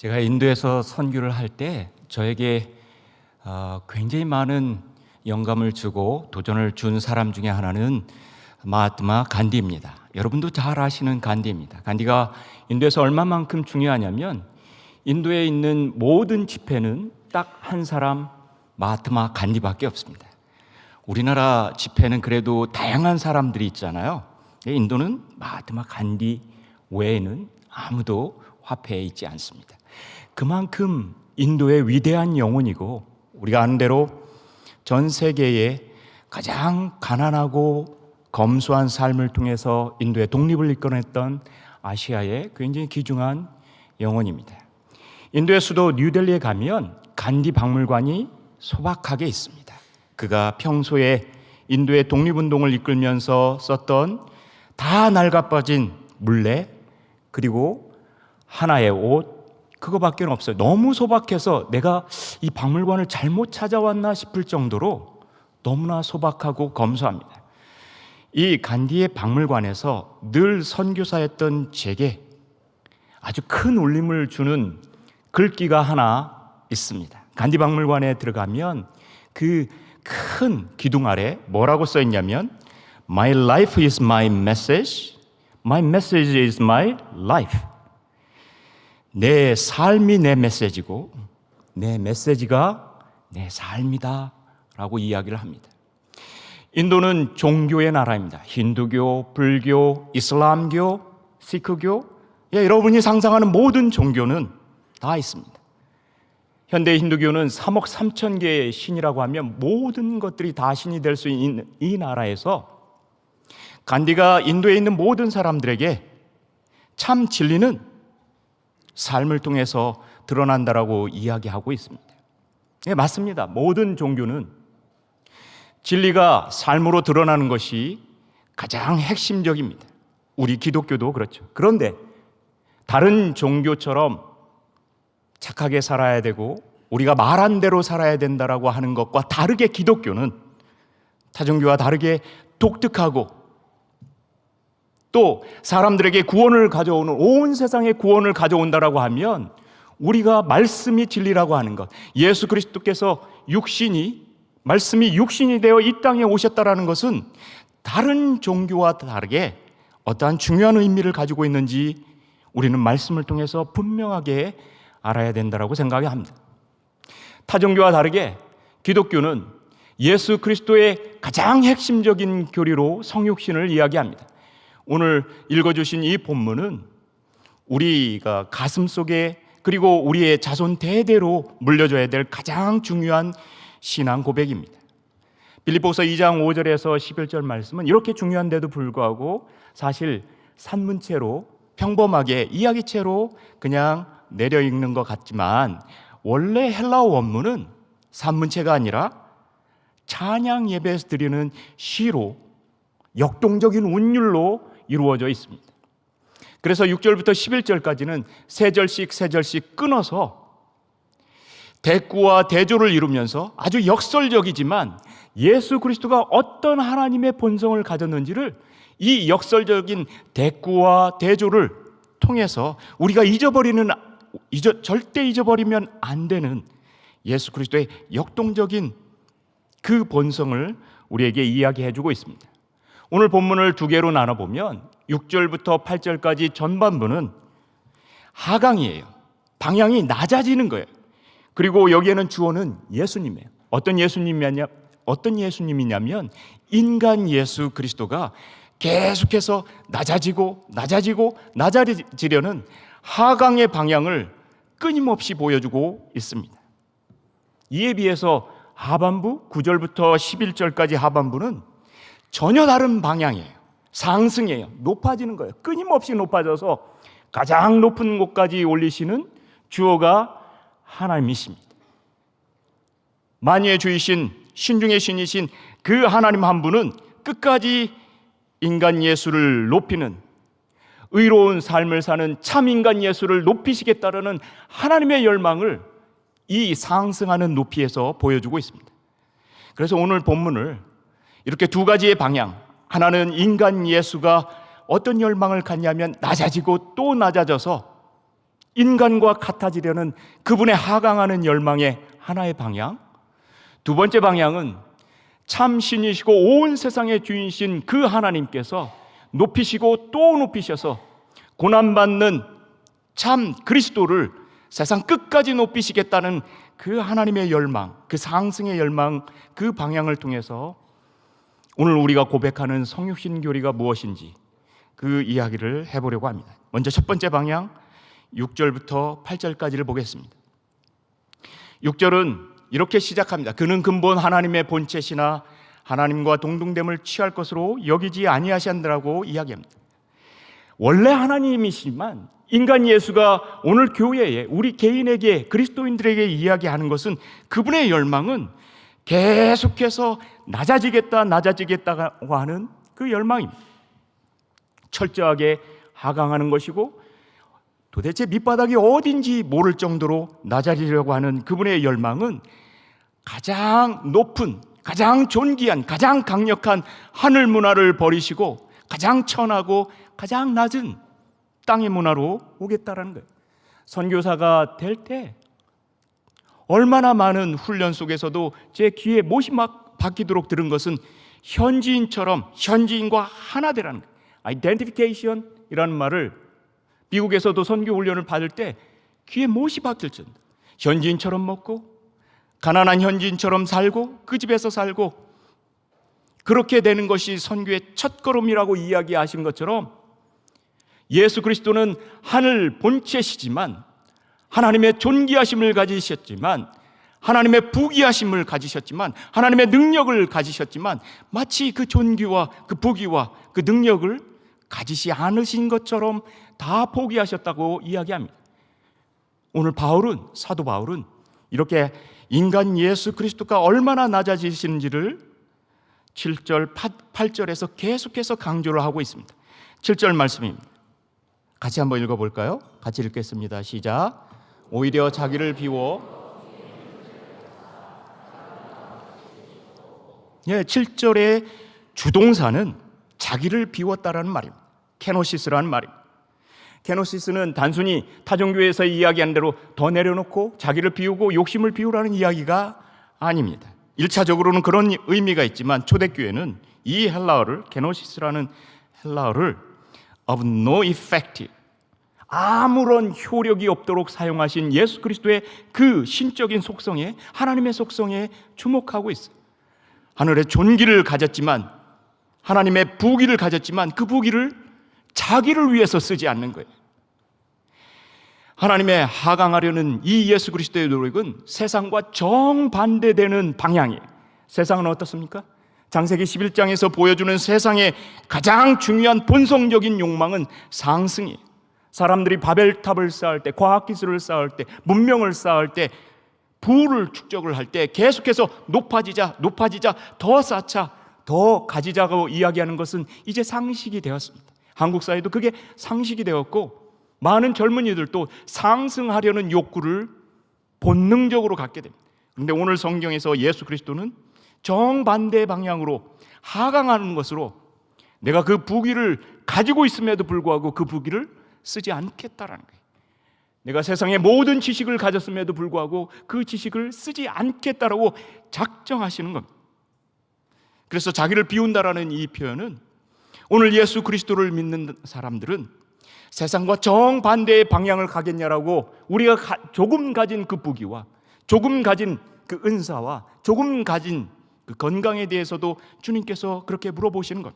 제가 인도에서 선교를 할 때 저에게 굉장히 많은 영감을 주고 도전을 준 사람 중에 하나는 마하트마 간디입니다. 여러분도 잘 아시는 간디입니다. 간디가 인도에서 얼마만큼 중요하냐면 인도에 있는 모든 집회는 딱 한 사람 마하트마 간디밖에 없습니다. 우리나라 집회는 그래도 다양한 사람들이 있잖아요. 인도는 마하트마 간디 외에는 아무도 화폐에 있지 않습니다. 그만큼 인도의 위대한 영혼이고, 우리가 아는 대로 전 세계에 가장 가난하고 검소한 삶을 통해서 인도의 독립을 이끌어냈던 아시아의 굉장히 귀중한 영혼입니다. 인도의 수도 뉴델리에 가면 간디 박물관이 소박하게 있습니다. 그가 평소에 인도의 독립운동을 이끌면서 썼던 다 낡아빠진 물레, 그리고 하나의 옷, 그거밖에 없어요. 너무 소박해서 내가 이 박물관을 잘못 찾아왔나 싶을 정도로 너무나 소박하고 검소합니다. 이 간디의 박물관에서 늘 선교사였던 제게 아주 큰 울림을 주는 글귀가 하나 있습니다. 간디 박물관에 들어가면 그 큰 기둥 아래 뭐라고 써 있냐면 My life is my message, my message is my life. 내 삶이 내 메시지고 내 메시지가 내 삶이다 라고 이야기를 합니다. 인도는 종교의 나라입니다. 힌두교, 불교, 이슬람교, 시크교, 여러분이 상상하는 모든 종교는 다 있습니다. 현대 힌두교는 3억 3천 개의 신이라고 하면 모든 것들이 다 신이 될 수 있는 이 나라에서 간디가 인도에 있는 모든 사람들에게 참 진리는 삶을 통해서 드러난다라고 이야기하고 있습니다. 예, 맞습니다. 모든 종교는 진리가 삶으로 드러나는 것이 가장 핵심적입니다. 우리 기독교도 그렇죠. 그런데 다른 종교처럼 착하게 살아야 되고 우리가 말한 대로 살아야 된다라고 하는 것과 다르게 기독교는 타종교와 다르게 독특하고 또 사람들에게 구원을 가져오는, 온 세상에 구원을 가져온다라고 하면 우리가 말씀이 진리라고 하는 것, 예수 그리스도께서 말씀이 육신이 되어 이 땅에 오셨다라는 것은 다른 종교와 다르게 어떠한 중요한 의미를 가지고 있는지 우리는 말씀을 통해서 분명하게 알아야 된다라고 생각이 합니다. 타종교와 다르게 기독교는 예수 그리스도의 가장 핵심적인 교리로 성육신을 이야기합니다. 오늘 읽어주신 이 본문은 우리가 가슴속에 그리고 우리의 자손 대대로 물려줘야 될 가장 중요한 신앙 고백입니다. 빌립보서 2장 5절에서 11절 말씀은 이렇게 중요한데도 불구하고 사실 산문체로 평범하게 이야기체로 그냥 내려 읽는 것 같지만 원래 헬라어 원문은 산문체가 아니라 찬양 예배에서 드리는 시로 역동적인 운율로 이루어져 있습니다. 그래서 6절부터 11절까지는 세 절씩 끊어서 대꾸와 대조를 이루면서 아주 역설적이지만 예수 그리스도가 어떤 하나님의 본성을 가졌는지를 이 역설적인 대꾸와 대조를 통해서 우리가 절대 잊어버리면 안 되는 예수 그리스도의 역동적인 그 본성을 우리에게 이야기해주고 있습니다. 오늘 본문을 두 개로 나눠보면 6절부터 8절까지 전반부는 하강이에요. 방향이 낮아지는 거예요. 그리고 여기에는 주어는 예수님이에요. 어떤 예수님이냐면 인간 예수 그리스도가 계속해서 낮아지려는 하강의 방향을 끊임없이 보여주고 있습니다. 이에 비해서 하반부 9절부터 11절까지 하반부는 전혀 다른 방향이에요. 상승이에요. 높아지는 거예요. 끊임없이 높아져서 가장 높은 곳까지 올리시는 주어가 하나님이십니다. 만유의 주이신 신중의 신이신 그 하나님 한 분은 끝까지 인간 예수를 높이는, 의로운 삶을 사는 참 인간 예수를 높이시겠다라는 하나님의 열망을 이 상승하는 높이에서 보여주고 있습니다. 그래서 오늘 본문을 이렇게 두 가지의 방향, 하나는 인간 예수가 어떤 열망을 갖냐면 낮아지고 또 낮아져서 인간과 같아지려는 그분의 하강하는 열망의 하나의 방향. 두 번째 방향은 참 신이시고 온 세상의 주인이신 그 하나님께서 높이시고 또 높이셔서 고난받는 참 그리스도를 세상 끝까지 높이시겠다는 그 하나님의 열망, 그 상승의 열망, 그 방향을 통해서 오늘 우리가 고백하는 성육신 교리가 무엇인지 그 이야기를 해보려고 합니다. 먼저 첫 번째 방향 6절부터 8절까지를 보겠습니다. 6절은 이렇게 시작합니다. 그는 근본 하나님의 본체시나 하나님과 동등됨을 취할 것으로 여기지 아니하시느라고 이야기합니다. 원래 하나님이시지만 인간 예수가 오늘 교회에 우리 개인에게 그리스도인들에게 이야기하는 것은 그분의 열망은 계속해서 낮아지겠다고 하는 그 열망입니다. 철저하게 하강하는 것이고 도대체 밑바닥이 어딘지 모를 정도로 낮아지려고 하는 그분의 열망은 가장 높은, 가장 존귀한, 가장 강력한 하늘 문화를 버리시고 가장 천하고 가장 낮은 땅의 문화로 오겠다라는 거예요. 선교사가 될 때 얼마나 많은 훈련 속에서도 제 귀에 못이 막 박히도록 들은 것은 현지인처럼 현지인과 하나 되라는 거예요. 아이덴티피케이션이라는 말을 미국에서도 선교 훈련을 받을 때 귀에 못이 박힐 정도. 현지인처럼 먹고 가난한 현지인처럼 살고 그 집에서 살고 그렇게 되는 것이 선교의 첫걸음이라고 이야기하신 것처럼 예수 그리스도는 하늘 본체시지만 하나님의 존귀하심을 가지셨지만 하나님의 부귀하심을 가지셨지만 하나님의 능력을 가지셨지만 마치 그 존귀와 그 부귀와 그 능력을 가지시 않으신 것처럼 다 포기하셨다고 이야기합니다. 오늘 사도 바울은 이렇게 인간 예수 그리스도가 얼마나 낮아지시는지를 7절, 8절에서 계속해서 강조를 하고 있습니다. 7절 말씀입니다. 같이 한번 읽어볼까요? 같이 읽겠습니다. 시작. 오히려 자기를 비워 7절의 주동사는 자기를 비웠다라는 말입니다. 케노시스라는 말입니다. 케노시스는 단순히 타종교에서 이야기한 대로 더 내려놓고 자기를 비우고 욕심을 비우라는 이야기가 아닙니다. 1차적으로는 그런 의미가 있지만 초대교회는 이 헬라어를 케노시스라는 헬라어를 of no effect, 아무런 효력이 없도록 사용하신 예수 그리스도의 그 신적인 속성에, 하나님의 속성에 주목하고 있어요. 하늘의 존귀를 가졌지만 하나님의 부귀를 가졌지만 그 부귀를 자기를 위해서 쓰지 않는 거예요. 하나님의 하강하려는 이 예수 그리스도의 노력은 세상과 정반대되는 방향이에요. 세상은 어떻습니까? 창세기 11장에서 보여주는 세상의 가장 중요한 본성적인 욕망은 상승이에요. 사람들이 바벨탑을 쌓을 때, 과학기술을 쌓을 때, 문명을 쌓을 때, 부를 축적을 할 때 계속해서 높아지자 더 쌓자 더 가지자고 이야기하는 것은 이제 상식이 되었습니다. 한국 사회도 그게 상식이 되었고 많은 젊은이들도 상승하려는 욕구를 본능적으로 갖게 됩니다. 그런데 오늘 성경에서 예수 그리스도는 정반대 방향으로 하강하는 것으로 내가 그 부귀를 가지고 있음에도 불구하고 그 부귀를 쓰지 않겠다라는 거예요. 내가 세상의 모든 지식을 가졌음에도 불구하고 그 지식을 쓰지 않겠다라고 작정하시는 겁니다. 그래서 자기를 비운다라는 이 표현은 오늘 예수 그리스도를 믿는 사람들은 세상과 정반대의 방향을 가겠냐라고 우리가 조금 가진 그 부귀와 조금 가진 그 은사와 조금 가진 그 건강에 대해서도 주님께서 그렇게 물어보시는 것.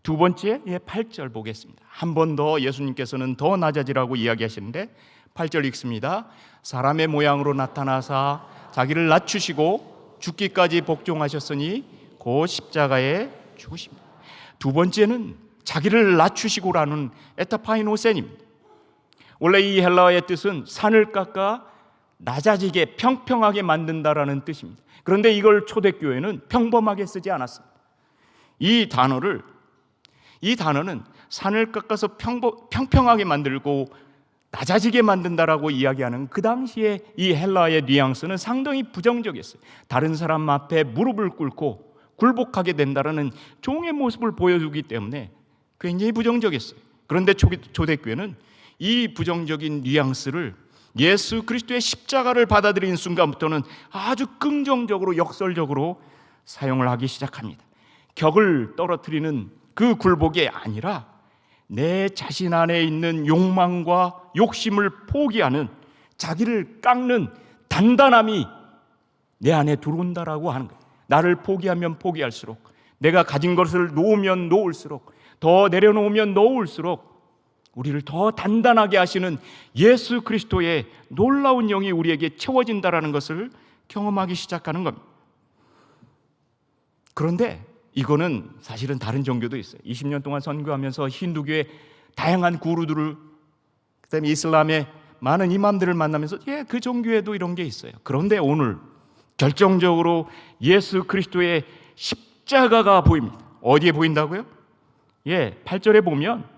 두 번째 8절 보겠습니다. 한 번 더 예수님께서는 더 낮아지라고 이야기하시는데 8절 읽습니다. 사람의 모양으로 나타나사 자기를 낮추시고 죽기까지 복종하셨으니 곧 십자가에 죽으십니다. 두 번째는 자기를 낮추시고라는 에타파이노센입니다. 원래 이 헬라어의 뜻은 산을 깎아 낮아지게 평평하게 만든다라는 뜻입니다. 그런데 이걸 초대교회는 평범하게 쓰지 않았습니다. 이 단어는 산을 깎아서 평평하게 만들고 낮아지게 만든다라고 이야기하는 그 당시에 이 헬라어의 뉘앙스는 상당히 부정적이었어요. 다른 사람 앞에 무릎을 꿇고 굴복하게 된다라는 종의 모습을 보여주기 때문에 굉장히 부정적이었어요. 그런데 초대교회는 이 부정적인 뉘앙스를 예수 그리스도의 십자가를 받아들인 순간부터는 아주 긍정적으로 역설적으로 사용을 하기 시작합니다. 격을 떨어뜨리는 그 굴복이 아니라 내 자신 안에 있는 욕망과 욕심을 포기하는, 자기를 깎는 단단함이 내 안에 들어온다라고 하는 거예요. 나를 포기하면 포기할수록, 내가 가진 것을 놓으면 놓을수록, 더 내려놓으면 놓을수록 우리를 더 단단하게 하시는 예수 그리스도의 놀라운 영이 우리에게 채워진다라는 것을 경험하기 시작하는 겁니다. 그런데 이거는 사실은 다른 종교도 있어요. 20년 동안 선교하면서 힌두교의 다양한 구루들을, 그다음에 이슬람의 많은 이맘들을 만나면서 그 종교에도 이런 게 있어요. 그런데 오늘 결정적으로 예수 그리스도의 십자가가 보입니다. 어디에 보인다고요? 8절에 보면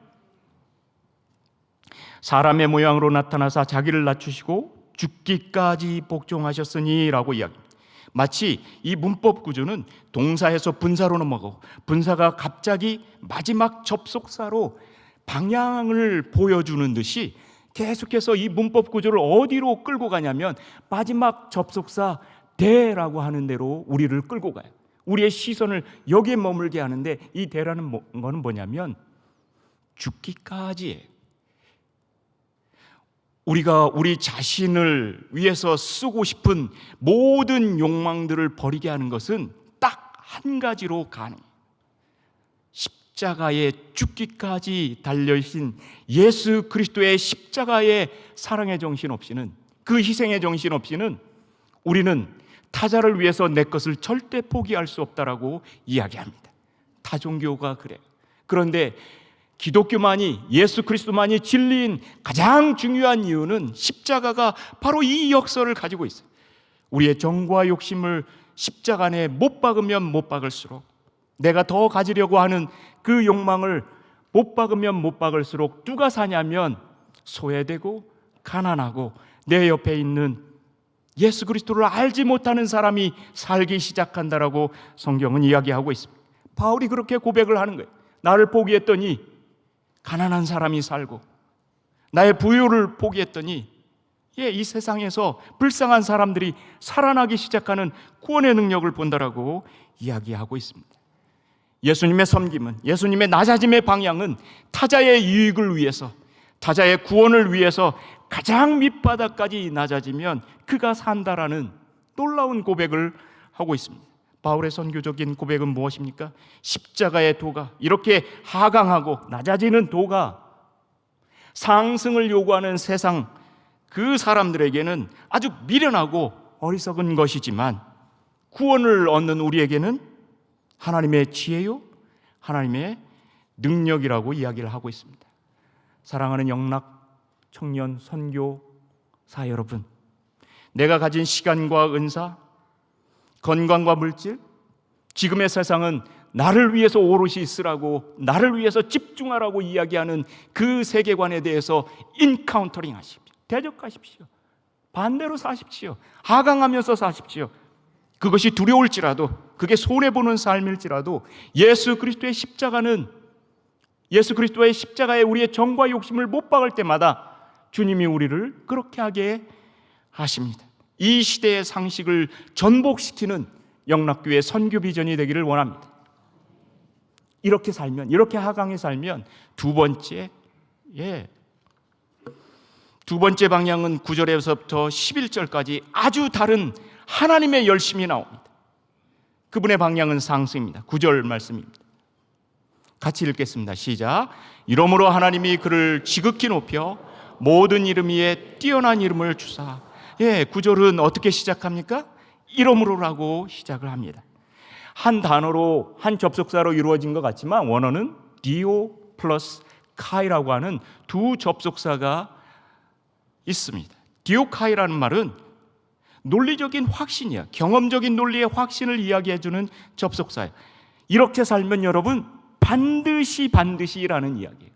사람의 모양으로 나타나사 자기를 낮추시고 죽기까지 복종하셨으니 라고 이야기합니다. 마치 이 문법 구조는 동사에서 분사로 넘어가고, 분사가 갑자기 마지막 접속사로 방향을 보여주는 듯이 계속해서 이 문법 구조를 어디로 끌고 가냐면 마지막 접속사 대라고 하는 대로 우리를 끌고 가요. 우리의 시선을 여기에 머물게 하는데, 이 대라는 거는 뭐냐면 죽기까지예요. 우리가 우리 자신을 위해서 쓰고 싶은 모든 욕망들을 버리게 하는 것은 딱 한 가지로 가능해요. 십자가에 죽기까지 달려신 예수 그리스도의 십자가의 사랑의 정신 없이는, 그 희생의 정신 없이는 우리는 타자를 위해서 내 것을 절대 포기할 수 없다라고 이야기합니다. 타 종교가 그래요. 그런데 기독교만이, 예수 그리스도만이 진리인 가장 중요한 이유는 십자가가 바로 이 역설을 가지고 있어요. 우리의 정과 욕심을 십자가 안에 못 박으면 못 박을수록, 내가 더 가지려고 하는 그 욕망을 못 박으면 못 박을수록 누가 사냐면 소외되고 가난하고 내 옆에 있는 예수 그리스도를 알지 못하는 사람이 살기 시작한다라고 성경은 이야기하고 있습니다. 바울이 그렇게 고백을 하는 거예요. 나를 포기했더니 가난한 사람이 살고, 나의 부요를 포기했더니 이 세상에서 불쌍한 사람들이 살아나기 시작하는 구원의 능력을 본다라고 이야기하고 있습니다. 예수님의 섬김은, 예수님의 낮아짐의 방향은 타자의 유익을 위해서, 타자의 구원을 위해서 가장 밑바닥까지 낮아지면 그가 산다라는 놀라운 고백을 하고 있습니다. 바울의 선교적인 고백은 무엇입니까? 십자가의 도가, 이렇게 하강하고 낮아지는 도가 상승을 요구하는 세상 그 사람들에게는 아주 미련하고 어리석은 것이지만, 구원을 얻는 우리에게는 하나님의 지혜요, 하나님의 능력이라고 이야기를 하고 있습니다. 사랑하는 영락 청년 선교사 여러분, 내가 가진 시간과 은사, 건강과 물질, 지금의 세상은 나를 위해서 오롯이 쓰라고, 나를 위해서 집중하라고 이야기하는 그 세계관에 대해서 인카운터링 하십시오. 대적하십시오. 반대로 사십시오. 하강하면서 사십시오. 그것이 두려울지라도, 그게 손해보는 삶일지라도 예수 그리스도의 십자가는, 예수 그리스도의 십자가에 우리의 정과 욕심을 못 박을 때마다 주님이 우리를 그렇게 하게 하십니다. 이 시대의 상식을 전복시키는 영락교회 선교 비전이 되기를 원합니다. 이렇게 살면, 이렇게 하강해 살면 두 번째 방향은 9절에서부터 11절까지 아주 다른 하나님의 열심이 나옵니다. 그분의 방향은 상승입니다. 9절 말씀입니다. 같이 읽겠습니다. 시작. 이러므로 하나님이 그를 지극히 높여 모든 이름 위에 뛰어난 이름을 주사. 9절은 어떻게 시작합니까? 이러므로라고 시작을 합니다. 한 단어로, 한 접속사로 이루어진 것 같지만 원어는 디오 플러스 카이라고 하는 두 접속사가 있습니다. 디오카이라는 말은 논리적인 확신이야. 경험적인 논리의 확신을 이야기해주는 접속사예요. 이렇게 살면 여러분 반드시라는 이야기예요.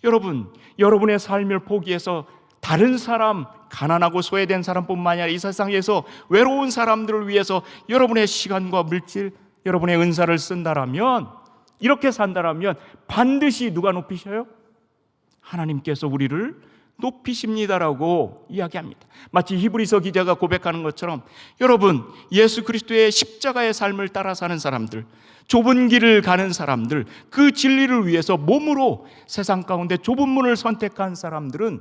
여러분, 여러분의 삶을 포기해서 다른 사람, 가난하고 소외된 사람뿐만 아니라 이 세상에서 외로운 사람들을 위해서 여러분의 시간과 물질, 여러분의 은사를 쓴다라면, 이렇게 산다라면 반드시 누가 높이셔요? 하나님께서 우리를 높이십니다라고 이야기합니다. 마치 히브리서 기자가 고백하는 것처럼 여러분, 예수 그리스도의 십자가의 삶을 따라 사는 사람들, 좁은 길을 가는 사람들, 그 진리를 위해서 몸으로 세상 가운데 좁은 문을 선택한 사람들은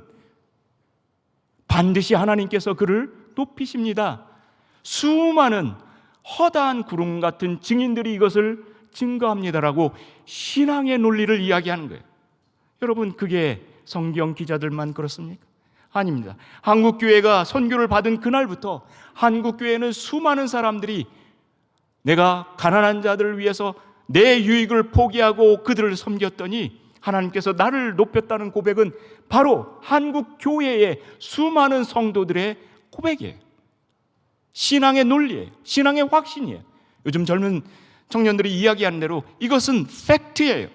반드시 하나님께서 그를 높이십니다. 수많은 허다한 구름 같은 증인들이 이것을 증거합니다라고 신앙의 논리를 이야기하는 거예요. 여러분, 그게 성경 기자들만 그렇습니까? 아닙니다. 한국교회가 선교를 받은 그날부터 한국교회는 수많은 사람들이 내가 가난한 자들을 위해서 내 유익을 포기하고 그들을 섬겼더니 하나님께서 나를 높였다는 고백은 바로 한국교회의 수많은 성도들의 고백이에요. 신앙의 논리예요. 신앙의 확신이에요. 요즘 젊은 청년들이 이야기하는 대로 이것은 팩트예요.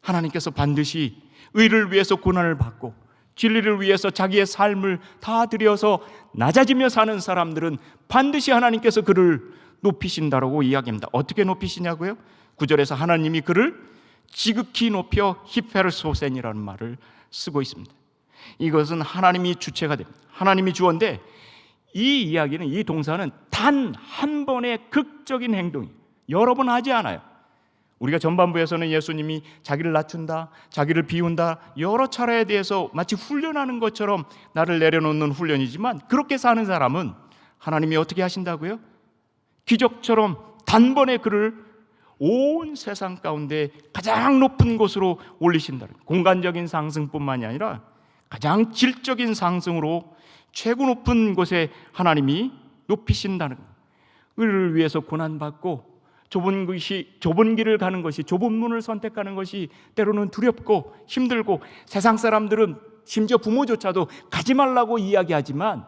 하나님께서 반드시 의를 위해서 고난을 받고 진리를 위해서 자기의 삶을 다 들여서 낮아지며 사는 사람들은 반드시 하나님께서 그를 높이신다라고 이야기합니다. 어떻게 높이시냐고요? 9절에서 하나님이 그를 지극히 높여 히페르소센이라는 말을 쓰고 있습니다. 이것은 하나님이 주체가 됩니다. 하나님이 주어인데 이 이야기는, 이 동사는 단 한 번의 극적인 행동이에요. 여러 번 하지 않아요. 우리가 전반부에서는 예수님이 자기를 낮춘다, 자기를 비운다, 여러 차례에 대해서 마치 훈련하는 것처럼 나를 내려놓는 훈련이지만, 그렇게 사는 사람은 하나님이 어떻게 하신다고요? 기적처럼 단번에 그를 온 세상 가운데 가장 높은 곳으로 올리신다는, 공간적인 상승뿐만이 아니라 가장 질적인 상승으로 최고 높은 곳에 하나님이 높이신다는 거예요. 의를 위해서 고난받고 좁은 길을 가는 것이, 좁은 문을 선택하는 것이 때로는 두렵고 힘들고, 세상 사람들은 심지어 부모조차도 가지 말라고 이야기하지만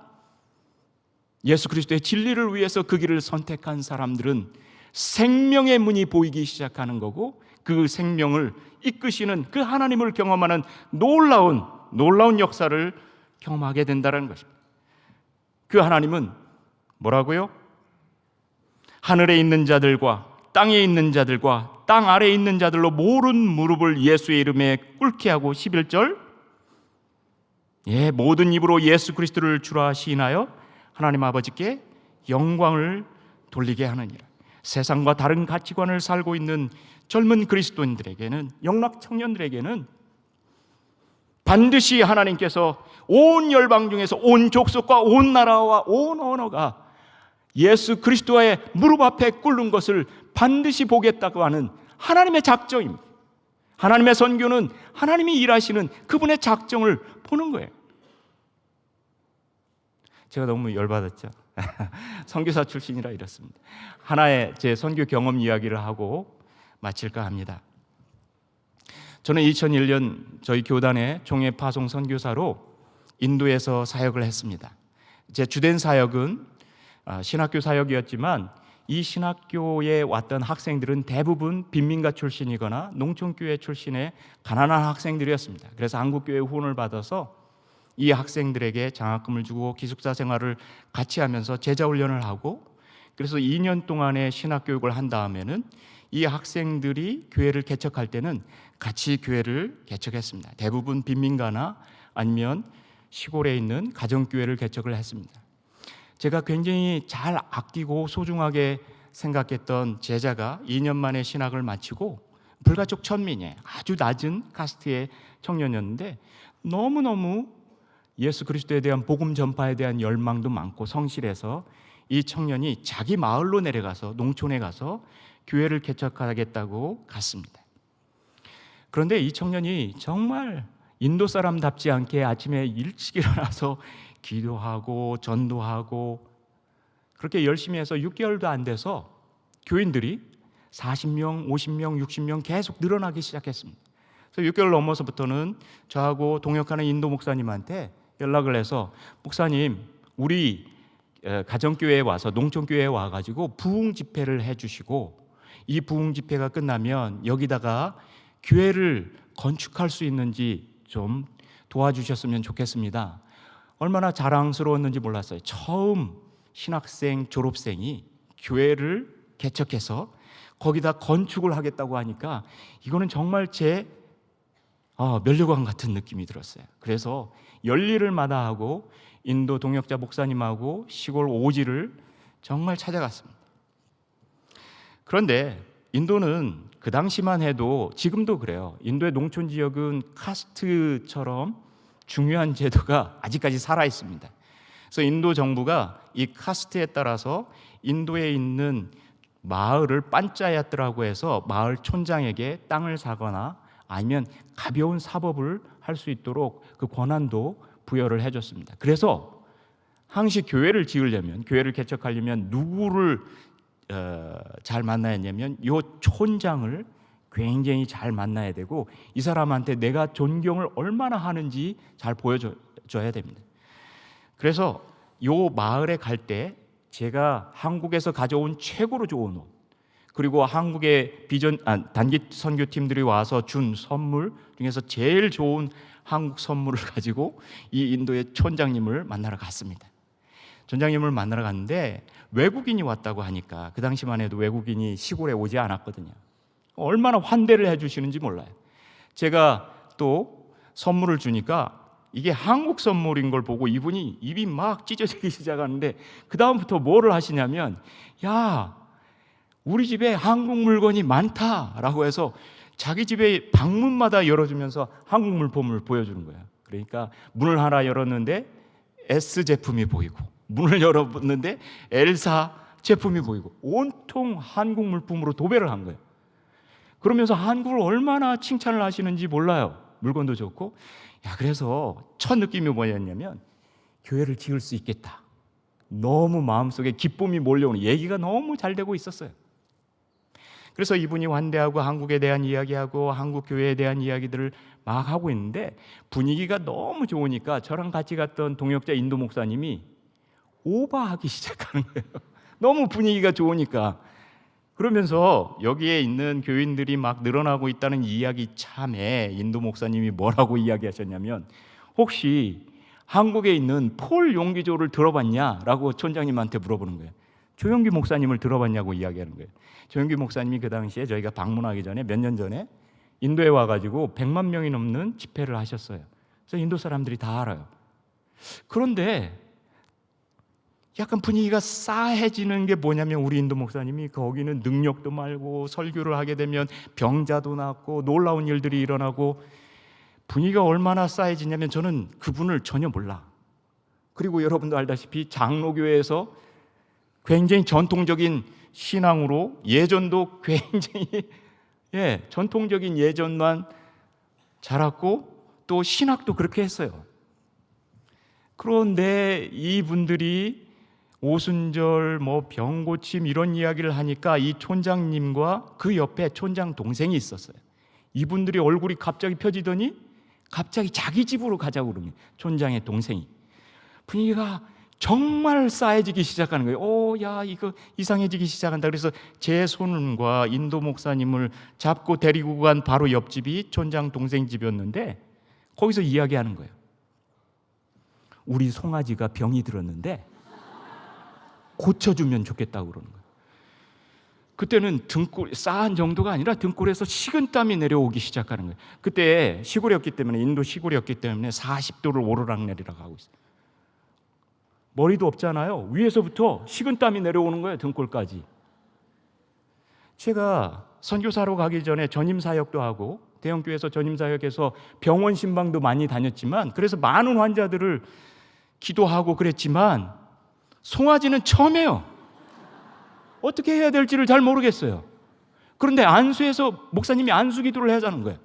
예수 그리스도의 진리를 위해서 그 길을 선택한 사람들은 생명의 문이 보이기 시작하는 거고, 그 생명을 이끄시는 그 하나님을 경험하는 놀라운 역사를 경험하게 된다는 것입니다. 그 하나님은 뭐라고요? 하늘에 있는 자들과 땅에 있는 자들과 땅 아래에 있는 자들로 모든 무릎을 예수의 이름에 꿇게 하고, 11절, 모든 입으로 예수 그리스도를 주라 시인하여 하나님 아버지께 영광을 돌리게 하느니라. 세상과 다른 가치관을 살고 있는 젊은 그리스도인들에게는, 영락 청년들에게는 반드시 하나님께서 온 열방 중에서 온 족속과 온 나라와 온 언어가 예수 그리스도의 무릎 앞에 꿇는 것을 반드시 보겠다고 하는 하나님의 작정입니다. 하나님의 선교는 하나님이 일하시는 그분의 작정을 보는 거예요. 제가 너무 열받았죠. 선교사 출신이라 이렇습니다. 하나의 제 선교 경험 이야기를 하고 마칠까 합니다. 저는 2001년 저희 교단의 종회 파송 선교사로 인도에서 사역을 했습니다. 제 주된 사역은 신학교 사역이었지만, 이 신학교에 왔던 학생들은 대부분 빈민가 출신이거나 농촌교회 출신의 가난한 학생들이었습니다. 그래서 한국교회 후원을 받아서 이 학생들에게 장학금을 주고 기숙사 생활을 같이 하면서 제자훈련을 하고, 그래서 2년 동안의 신학교육을 한 다음에는 이 학생들이 교회를 개척할 때는 같이 교회를 개척했습니다. 대부분 빈민가나 아니면 시골에 있는 가정교회를 개척을 했습니다. 제가 굉장히 잘 아끼고 소중하게 생각했던 제자가 2년 만에 신학을 마치고 불가촉 천민의 아주 낮은 카스트의 청년이었는데, 너무너무 예수 그리스도에 대한 복음 전파에 대한 열망도 많고 성실해서 이 청년이 자기 마을로 내려가서, 농촌에 가서 교회를 개척하겠다고 갔습니다. 그런데 이 청년이 정말 인도 사람답지 않게 아침에 일찍 일어나서 기도하고 전도하고 그렇게 열심히 해서 6개월도 안 돼서 교인들이 40명, 50명, 60명 계속 늘어나기 시작했습니다. 그래서 6개월 넘어서부터는 저하고 동역하는 인도 목사님한테 연락을 해서, 목사님, 우리 가정교회에 와서, 농촌교회에 와가지고 부흥 집회를 해주시고, 이 부흥 집회가 끝나면 여기다가 교회를 건축할 수 있는지 좀 도와주셨으면 좋겠습니다. 얼마나 자랑스러웠는지 몰랐어요. 처음 신학생, 졸업생이 교회를 개척해서 거기다 건축을 하겠다고 하니까 이거는 정말 제 면류관 같은 느낌이 들었어요. 그래서 열일을 마다하고 인도 동역자 목사님하고 시골 오지를 정말 찾아갔습니다. 그런데 인도는 그 당시만 해도, 지금도 그래요. 인도의 농촌 지역은 카스트처럼 중요한 제도가 아직까지 살아 있습니다. 그래서 인도 정부가 이 카스트에 따라서 인도에 있는 마을을 판짜야트라고 해서 마을 촌장에게 땅을 사거나 아니면 가벼운 사법을 할 수 있도록 그 권한도 부여를 해줬습니다. 그래서 항시 교회를 지으려면, 교회를 개척하려면 누구를 잘 만나야 하냐면 이 촌장을 굉장히 잘 만나야 되고, 이 사람한테 내가 존경을 얼마나 하는지 잘 보여줘야 됩니다. 그래서 이 마을에 갈 때 제가 한국에서 가져온 최고로 좋은 옷, 그리고 한국의 단기 선교팀들이 와서 준 선물 중에서 제일 좋은 한국 선물을 가지고 이 인도의 촌장님을 만나러 갔습니다. 촌장님을 만나러 갔는데 외국인이 왔다고 하니까, 그 당시만 해도 외국인이 시골에 오지 않았거든요. 얼마나 환대를 해주시는지 몰라요. 제가 또 선물을 주니까 이게 한국 선물인 걸 보고 이분이 입이 막 찢어지기 시작하는데, 그 다음부터 뭐를 하시냐면, 야, 우리 집에 한국 물건이 많다라고 해서 자기 집에 방문마다 열어주면서 한국 물품을 보여주는 거예요. 그러니까 문을 하나 열었는데 S 제품이 보이고, 문을 열었는데 엘사 제품이 보이고, 온통 한국 물품으로 도배를 한 거예요. 그러면서 한국을 얼마나 칭찬을 하시는지 몰라요. 물건도 좋고. 그래서 첫 느낌이 뭐였냐면, 교회를 지을 수 있겠다. 너무 마음속에 기쁨이 몰려오는, 얘기가 너무 잘 되고 있었어요. 그래서 이분이 환대하고 한국에 대한 이야기하고 한국 교회에 대한 이야기들을 막 하고 있는데, 분위기가 너무 좋으니까 저랑 같이 갔던 동역자 인도 목사님이 오버하기 시작하는 거예요. 너무 분위기가 좋으니까. 그러면서 여기에 있는 교인들이 막 늘어나고 있다는 이야기 참에 인도 목사님이 뭐라고 이야기하셨냐면, 혹시 한국에 있는 폴 용기조를 들어봤냐? 라고 촌장님한테 물어보는 거예요. 조영기 목사님을 들어봤냐고 이야기하는 거예요. 조영기 목사님이 그 당시에 저희가 방문하기 전에, 몇 년 전에 인도에 와가지고 100만 명이 넘는 집회를 하셨어요. 그래서 인도 사람들이 다 알아요. 그런데 약간 분위기가 싸해지는 게 뭐냐면, 우리 인도 목사님이 거기는 능력도 말고 설교를 하게 되면 병자도 낫고 놀라운 일들이 일어나고, 분위기가 얼마나 싸해지냐면 저는 그분을 전혀 몰라. 그리고 여러분도 알다시피 장로교회에서 굉장히 전통적인 신앙으로, 예전도 굉장히 전통적인 예전만 자랐고 또 신학도 그렇게 했어요. 그런데 이분들이 오순절, 병고침 이런 이야기를 하니까 이 촌장님과 그 옆에 촌장 동생이 있었어요. 이분들이 얼굴이 갑자기 펴지더니 갑자기 자기 집으로 가자고 그러면, 촌장의 동생이. 분위기가 정말 싸해지기 시작하는 거예요. 야, 이거 이상해지기 시작한다. 그래서 제 손과 인도 목사님을 잡고 데리고 간 바로 옆집이 촌장 동생 집이었는데, 거기서 이야기하는 거예요. 우리 송아지가 병이 들었는데 고쳐주면 좋겠다고 그러는 거예요. 그때는 등골, 싸한 정도가 아니라 등골에서 식은땀이 내려오기 시작하는 거예요. 그때 시골이었기 때문에, 인도 시골이었기 때문에 40도를 오르락내리락 하고 있어요. 머리도 없잖아요. 위에서부터 식은땀이 내려오는 거예요, 등골까지. 제가 선교사로 가기 전에 전임 사역도 하고 대형교회에서 전임 사역해서 병원 신방도 많이 다녔지만, 그래서 많은 환자들을 기도하고 그랬지만 송아지는 처음이에요. 어떻게 해야 될지를 잘 모르겠어요. 그런데 안수에서 목사님이 안수 기도를 하자는 거예요.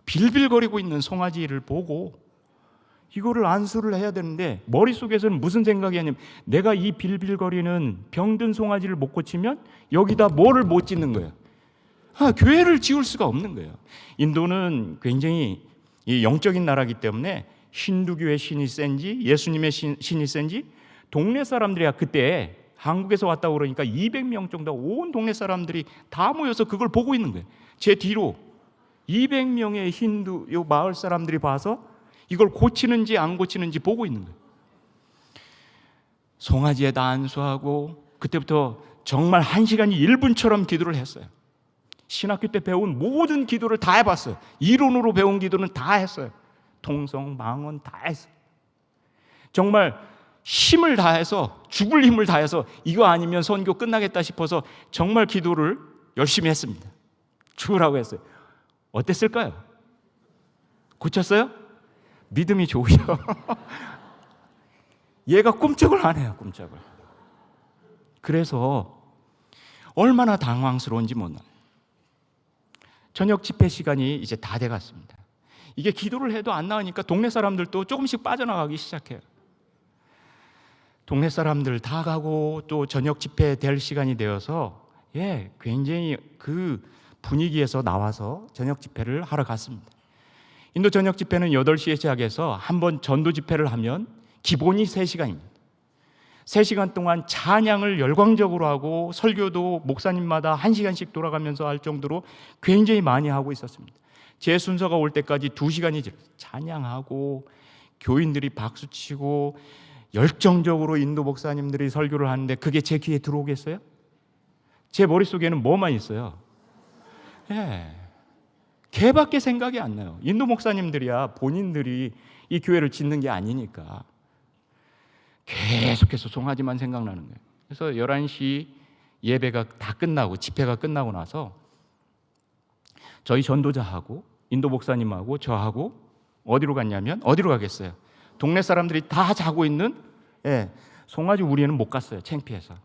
빌빌거리고 있는 송아지를 보고 이거를 안수를 해야 되는데, 머릿속에서는 무슨 생각이 아니면, 내가 이 빌빌거리는 병든 송아지를 못 고치면 여기다 뭐를 못 짓는 거예요. 교회를 지을 수가 없는 거예요. 인도는 굉장히 영적인 나라이기 때문에 힌두교의 신이 센지 예수님의 신이 센지, 동네 사람들이 그때 한국에서 왔다고 그러니까 200명 정도 온 동네 사람들이 다 모여서 그걸 보고 있는 거예요. 제 뒤로 200명의 힌두 요 마을 사람들이 봐서 이걸 고치는지 안 고치는지 보고 있는 거예요. 송아지에다 안수하고, 그때부터 정말 1시간이 1분처럼 기도를 했어요. 신학교 때 배운 모든 기도를 다 해봤어요. 이론으로 배운 기도는 다 했어요. 통성, 망언 다 했어요. 정말 힘을 다해서, 죽을 힘을 다해서 이거 아니면 선교 끝나겠다 싶어서 정말 기도를 열심히 했습니다. 죽으라고 했어요. 어땠을까요? 고쳤어요? 믿음이 좋으셔. 얘가 꼼짝을 안 해요. 꼼짝을. 그래서 얼마나 당황스러운지 몰라요. 저녁 집회 시간이 이제 다 돼갔습니다. 이게 기도를 해도 안 나으니까 동네 사람들도 조금씩 빠져나가기 시작해요. 동네 사람들 다 가고 또 저녁 집회 될 시간이 되어서 굉장히 그 분위기에서 나와서 저녁 집회를 하러 갔습니다. 인도 저녁 집회는 8시에 시작해서 한번 전도 집회를 하면 기본이 3시간입니다. 3시간 동안 찬양을 열광적으로 하고 설교도 목사님마다 1시간씩 돌아가면서 할 정도로 굉장히 많이 하고 있었습니다. 제 순서가 올 때까지 2시간이 찬양하고 교인들이 박수치고 열정적으로 인도 목사님들이 설교를 하는데 그게 제 귀에 들어오겠어요? 제 머릿속에는 뭐만 있어요? 걔밖에 생각이 안 나요. 인도 목사님들이야 본인들이 이 교회를 짓는 게 아니니까 계속해서 송아지만 생각나는 거예요. 그래서 11시 예배가 다 끝나고 집회가 끝나고 나서 저희 전도자하고 인도 목사님하고 저하고 어디로 갔냐면 어디로 가겠어요? 동네 사람들이 다 자고 있는 송아지 우리는 못 갔어요. 창피해서.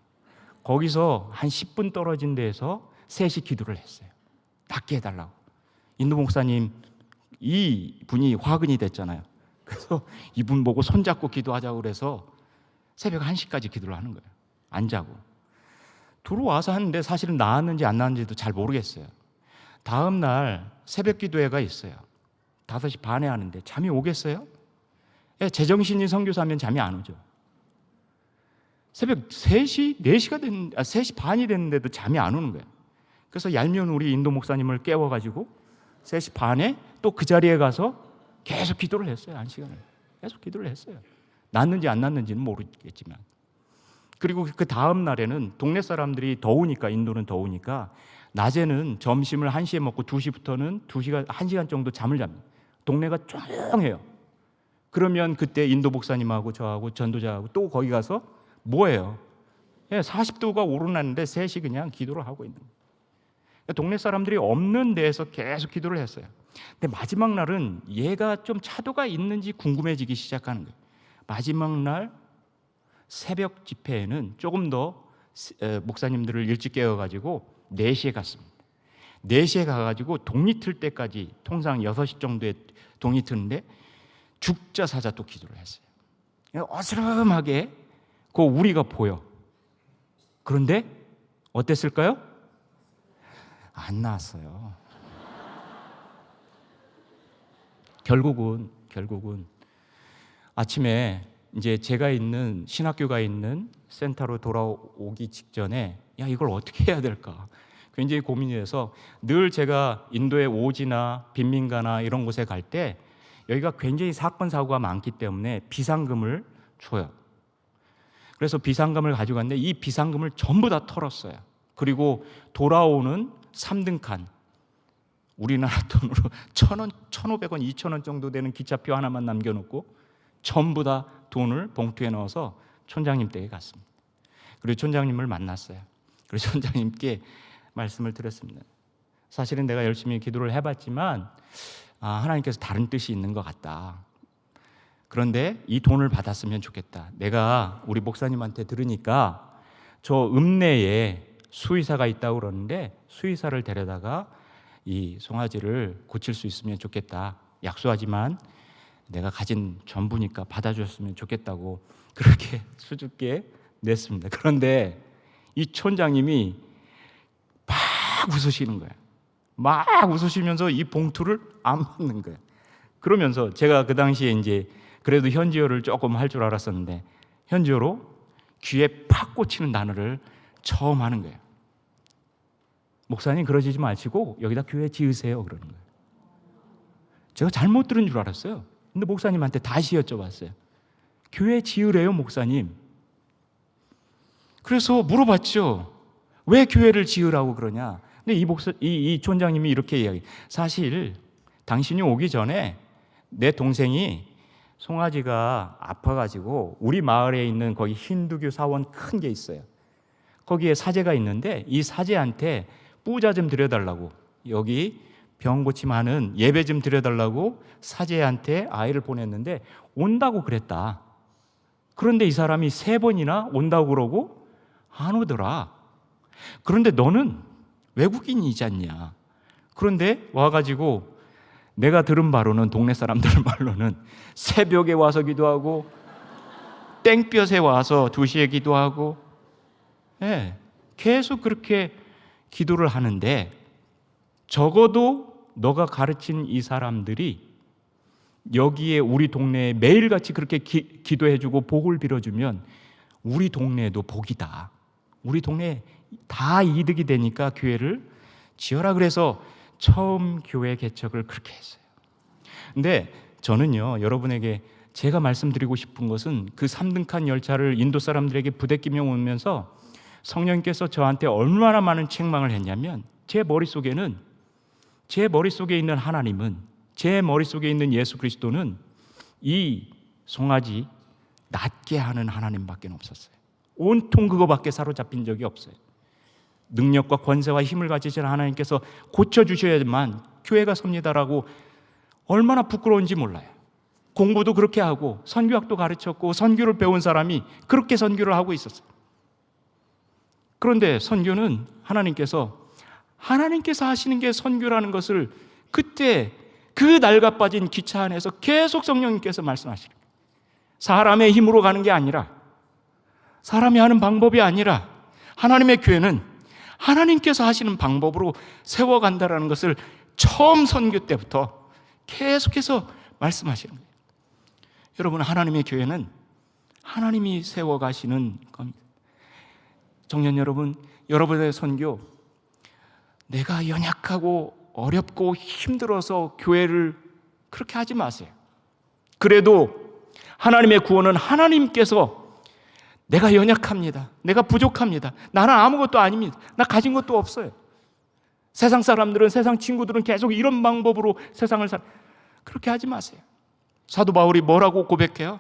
거기서 한 10분 떨어진 데에서 셋이 기도를 했어요. 낫게 해달라고. 인도 목사님 이 분이 화근이 됐잖아요. 그래서 이분 보고 손잡고 기도하자고 그래서 새벽 1시까지 기도를 하는 거예요. 안 자고. 들어와서 하는데 사실은 나았는지 안 나았는지도 잘 모르겠어요. 다음 날 새벽 기도회가 있어요. 5시 반에 하는데 잠이 오겠어요? 제정신이 선교사면 잠이 안 오죠. 새벽 3시, 3시 반이 됐는데도 잠이 안 오는 거예요. 그래서 얄미운 우리 인도 목사님을 깨워가지고 3시 반에 또 그 자리에 가서 계속 기도를 했어요. 1시간을. 계속 기도를 했어요. 낫는지 안 낫는지는 모르겠지만. 그리고 그 다음 날에는 동네 사람들이 더우니까, 인도는 더우니까 낮에는 점심을 1시에 먹고 2시부터는 1시간 정도 잠을 잡니다. 동네가 조용해요. 그러면 그때 인도 목사님하고 저하고 전도자하고 또 거기 가서 뭐예요? 40도가 오르났는데 셋이 그냥 기도를 하고 있는 거예요. 동네 사람들이 없는 데에서 계속 기도를 했어요. 근데 마지막 날은 얘가 좀 차도가 있는지 궁금해지기 시작하는 거예요. 마지막 날 새벽 집회에는 조금 더 목사님들을 일찍 깨워가지고 4시에 갔습니다. 4시에 가가지고 동이 틀 때까지, 통상 6시 정도에 동이 트는데 죽자 사자 또 기도를 했어요. 어스름하게 그 우리가 보여. 그런데 어땠을까요? 안 나왔어요. 결국은 아침에 이제 제가 있는 신학교가 있는 센터로 돌아오기 직전에 이걸 어떻게 해야 될까 굉장히 고민이 돼서 늘 제가 인도의 오지나 빈민가나 이런 곳에 갈 때 여기가 굉장히 사건 사고가 많기 때문에 비상금을 줘요. 그래서 비상금을 가지고 갔는데 이 비상금을 전부 다 털었어요. 그리고 돌아오는 3등칸 우리나라 돈으로 1,000원, 1,500원, 2,000원 정도 되는 기차표 하나만 남겨놓고 전부 다 돈을 봉투에 넣어서 촌장님 댁에 갔습니다. 그리고 촌장님을 만났어요. 그리고 촌장님께 말씀을 드렸습니다. 사실은 내가 열심히 기도를 해봤지만 하나님께서 다른 뜻이 있는 것 같다. 그런데 이 돈을 받았으면 좋겠다. 내가 우리 목사님한테 들으니까 저 읍내에 수의사가 있다고 그러는데 수의사를 데려다가 이 송아지를 고칠 수 있으면 좋겠다. 약속하지만 내가 가진 전부니까 받아줬으면 좋겠다고 그렇게 수줍게 냈습니다. 그런데 이 촌장님이 막 웃으시는 거예요. 막 웃으시면서 이 봉투를 안 받는 거예요. 그러면서 제가 그 당시에 이제 그래도 현지어를 조금 할 줄 알았었는데 현지어로 귀에 팍 꽂히는 단어를 처음 하는 거예요. 목사님 그러시지 마시고 여기다 교회 지으세요 그러는 거예요. 제가 잘못 들은 줄 알았어요. 근데 목사님한테 다시 여쭤봤어요. 교회 지으래요 목사님. 그래서 물어봤죠. 왜 교회를 지으라고 그러냐. 근데 이 촌장님이 이렇게 이야기. 사실 당신이 오기 전에 내 동생이 송아지가 아파가지고 우리 마을에 있는 거기 힌두교 사원 큰 게 있어요. 거기에 사제가 있는데 이 사제한테 뿌자 좀 드려달라고, 여기 병 고침하는 예배 좀 드려달라고 사제한테 아이를 보냈는데 온다고 그랬다. 그런데 이 사람이 3번이나 온다고 그러고 안 오더라. 그런데 너는 외국인이지 않냐. 그런데 와가지고 내가 들은 바로는, 동네 사람들 말로는 새벽에 와서 기도하고 땡볕에 와서 2시에 기도하고, 계속 그렇게 기도를 하는데, 적어도 너가 가르친 이 사람들이 여기에 우리 동네에 매일같이 그렇게 기도해주고 복을 빌어주면 우리 동네에도 복이다. 우리 동네에 다 이득이 되니까 교회를 지어라. 그래서 처음 교회 개척을 그렇게 했어요. 근데 저는요, 여러분에게 제가 말씀드리고 싶은 것은 그 3등칸 열차를 인도 사람들에게 부대끼며 오면서 성령님께서 저한테 얼마나 많은 책망을 했냐면, 제 머릿속에 있는 하나님은, 제 머릿속에 있는 예수 그리스도는 이 송아지 낫게 하는 하나님밖에 없었어요. 온통 그거밖에 사로잡힌 적이 없어요. 능력과 권세와 힘을 가지신 하나님께서 고쳐주셔야만 교회가 섭니다라고 얼마나 부끄러운지 몰라요. 공부도 그렇게 하고 선교학도 가르쳤고 선교를 배운 사람이 그렇게 선교를 하고 있었어요. 그런데 선교는 하나님께서 하시는 게 선교라는 것을 그때 그 낡아빠진 기차 안에서 계속 성령님께서 말씀하시는 거예요. 사람의 힘으로 가는 게 아니라, 사람이 하는 방법이 아니라, 하나님의 교회는 하나님께서 하시는 방법으로 세워간다라는 것을 처음 선교 때부터 계속해서 말씀하시는 거예요. 여러분, 하나님의 교회는 하나님이 세워가시는 겁니다. 청년 여러분, 여러분의 선교, 내가 연약하고 어렵고 힘들어서 교회를 그렇게 하지 마세요. 그래도 하나님의 구원은 하나님께서, 내가 연약합니다, 내가 부족합니다, 나는 아무것도 아닙니다, 나 가진 것도 없어요. 세상 사람들은, 세상 친구들은 계속 이런 방법으로 세상을 그렇게 하지 마세요. 사도 바울이 뭐라고 고백해요?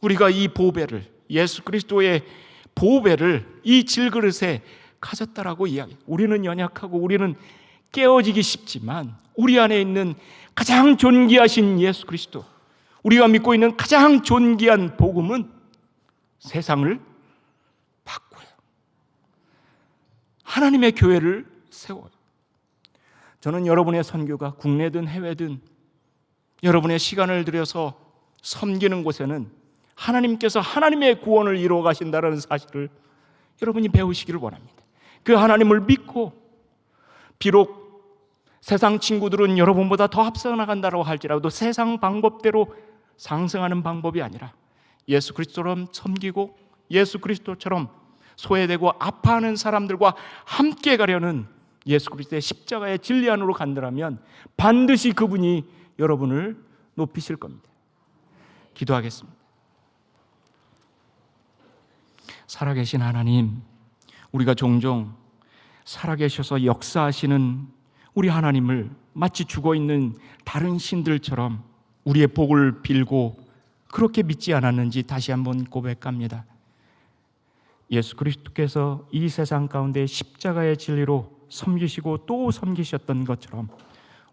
우리가 이 보배를, 예수 그리스도의 보배를 이 질그릇에 가졌다라고 이야기해요. 우리는 연약하고 우리는 깨어지기 쉽지만 우리 안에 있는 가장 존귀하신 예수 그리스도, 우리가 믿고 있는 가장 존귀한 복음은 세상을 바꿔요. 하나님의 교회를 세워요. 저는 여러분의 선교가 국내든 해외든 여러분의 시간을 들여서 섬기는 곳에는 하나님께서 하나님의 구원을 이루어 가신다는 사실을 여러분이 배우시기를 원합니다. 그 하나님을 믿고, 비록 세상 친구들은 여러분보다 더 앞서 나간다고 할지라도 세상 방법대로 상승하는 방법이 아니라 예수 그리스도처럼 섬기고 예수 그리스도처럼 소외되고 아파하는 사람들과 함께 가려는 예수 그리스도의 십자가의 진리 안으로 간다면 반드시 그분이 여러분을 높이실 겁니다. 기도하겠습니다. 살아계신 하나님, 우리가 종종 살아계셔서 역사하시는 우리 하나님을 마치 죽어있는 다른 신들처럼 우리의 복을 빌고 그렇게 믿지 않았는지 다시 한번 고백합니다. 예수 그리스도께서 이 세상 가운데 십자가의 진리로 섬기시고 또 섬기셨던 것처럼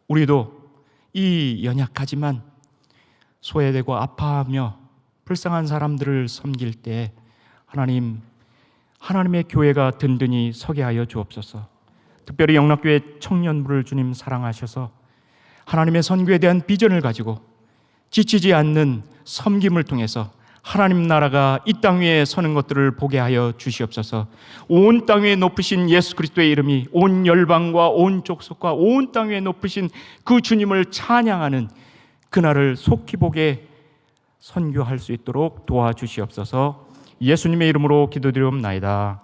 우리도 이 연약하지만 소외되고 아파하며 불쌍한 사람들을 섬길 때 하나님의 교회가 든든히 서게 하여 주옵소서. 특별히 영락교회 청년부를 주님 사랑하셔서 하나님의 선교에 대한 비전을 가지고 지치지 않는 섬김을 통해서 하나님 나라가 이 땅 위에 서는 것들을 보게 하여 주시옵소서. 온 땅 위에 높으신 예수 그리스도의 이름이 온 열방과 온 족속과 온 땅 위에 높으신 그 주님을 찬양하는 그날을 속히 보게 선교할 수 있도록 도와주시옵소서. 예수님의 이름으로 기도드리옵나이다.